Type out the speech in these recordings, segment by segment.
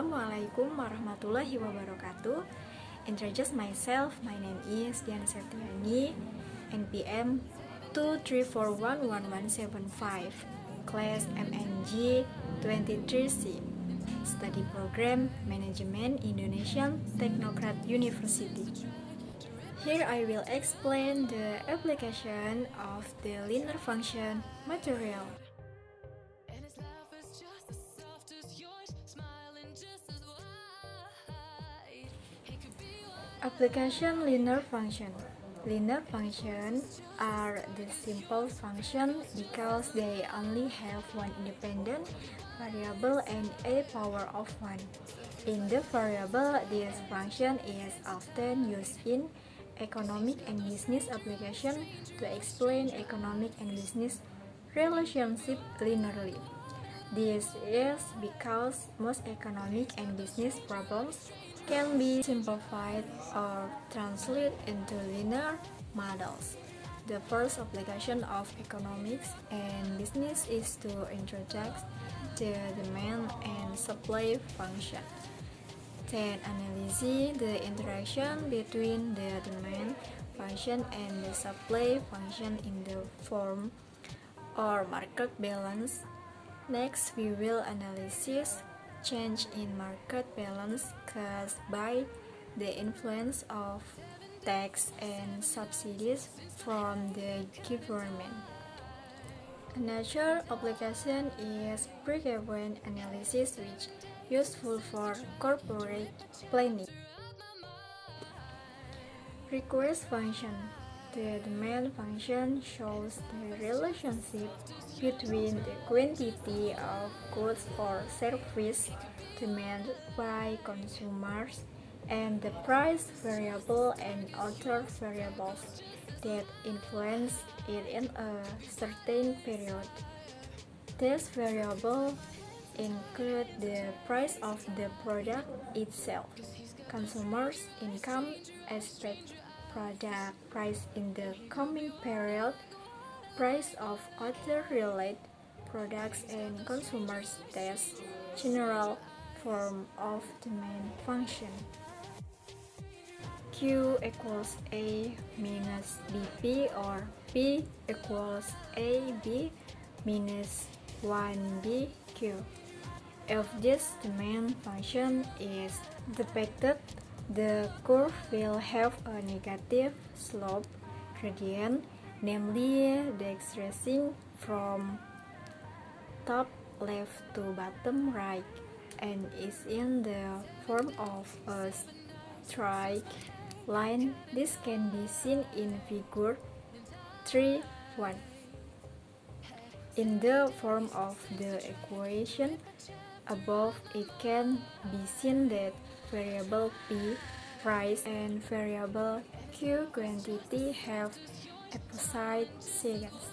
Assalamualaikum warahmatullahi wabarakatuh. Introduce myself. My name is Diana Septiani, NPM 2341175, class MNG 23C, study program Management Indonesian Technocrat University. Here I will explain the application of the linear function material. Application linear function. Linear functions are the simple function because they only have one independent variable and a power of 1. In the variable, this function is often used in economic and business application to explain economic and business relationship linearly. This is because most economic and business problems can be simplified or translated into linear models. The first application of economics and business is to introduce the demand and supply function. Then analyze the interaction between the demand function and the supply function in the form or market balance. Next, we will analyze change in market balance caused by the influence of tax and subsidies from the government. Another application is break-even analysis, which is useful for corporate planning. Request function. The demand function shows the relationship between the quantity of goods or service demanded by consumers and the price variable and other variables that influence it in a certain period. These variables include the price of the product itself, consumers' income, expected product price in the coming period, price of other related products, and consumers' taste, general form of demand function. Q equals A minus BP, or P equals AB minus 1BQ. If this demand function is depicted, the curve will have a negative slope gradient, namely decreasing from top left to bottom right, and is in the form of a straight line. This can be seen in figure 3.1. In the form of the equation above, it can be seen that variable P, price, and variable Q, quantity, have opposite signs.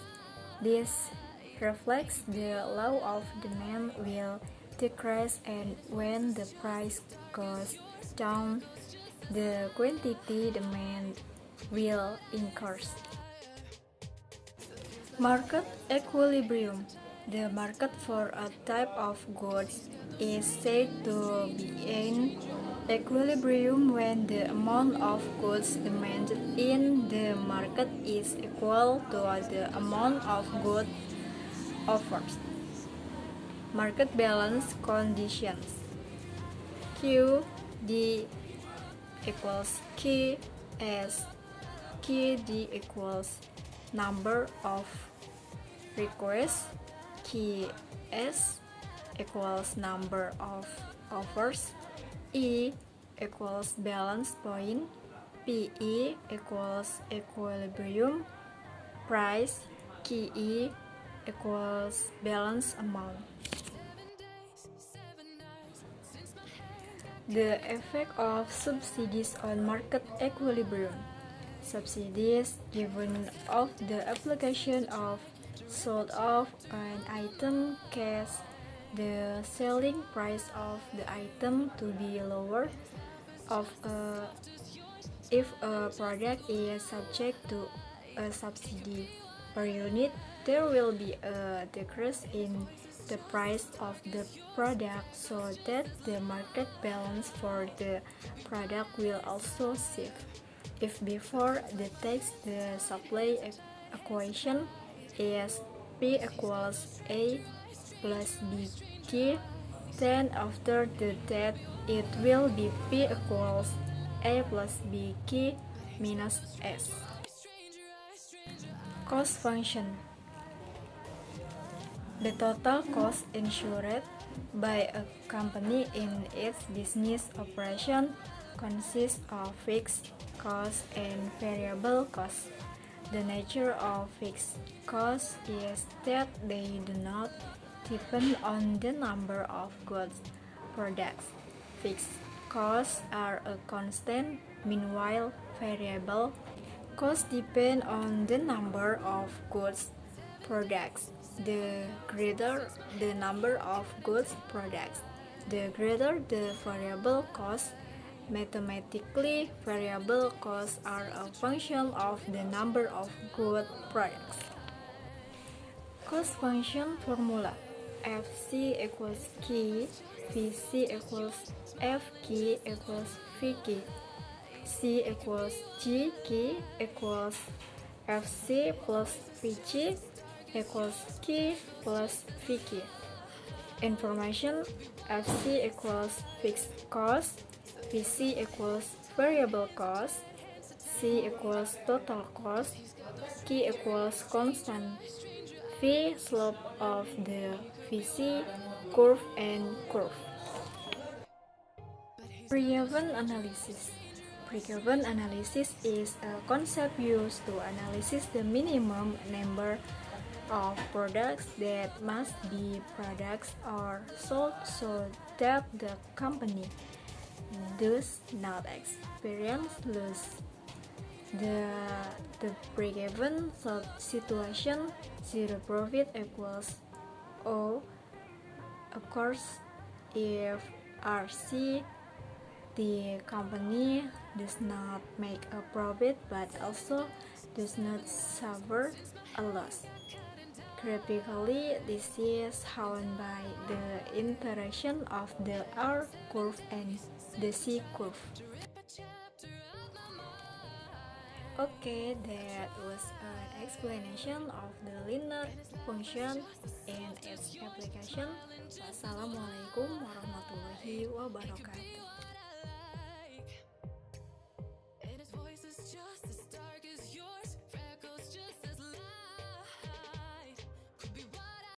This reflects the law of demand will decrease, and when the price goes down, the quantity demand will increase. Market equilibrium. The market for a type of goods is said to be in equilibrium when the amount of goods demanded in the market is equal to the amount of goods offered. Market balance conditions. QD equals QS. QD equals number of requests. QS equals number of offers. E equals balance point. PE equals equilibrium price. QE equals balance amount. The effect of subsidies on market equilibrium. Subsidies given of the application of sold of an item cause the selling price of the item to be lower if a product is subject to a subsidy per unit. There will be a decrease in the price of the product so that the market balance for the product will also shift. If before the text the supply equation is P equals A plus BQ, then after that it will be P equals A plus BQ minus S. Cost function. The total cost insured by a company in its business operation consists of fixed costs and variable costs. The nature of fixed costs is that they do not depend on the number of goods products. Fixed costs are a constant, meanwhile variable costs depend on the number of goods products. The greater the number of goods products, the greater the variable cost. Mathematically, variable costs are a function of the number of good products. Cost function formula: FC equals Q, VC equals FQ equals VQ, C equals GQ equals FC plus VG equals Q plus VQ. Information: FC equals fixed cost, VC equals variable cost, C equals total cost, Q equals constant, V slope of the VC curve and curve. Break-even analysis. Break-even analysis is a concept used to analyze the minimum number of products that must be produced or sold so that the company does not experience loss. The break-even situation, zero profit equals O occurs if RC, the company does not make a profit but also does not suffer a loss. Graphically, this is shown by the interaction of the R curve and the C curve. Okay, that was an explanation of the linear function and its application. Wassalamualaikum warahmatullahi wabarakatuh.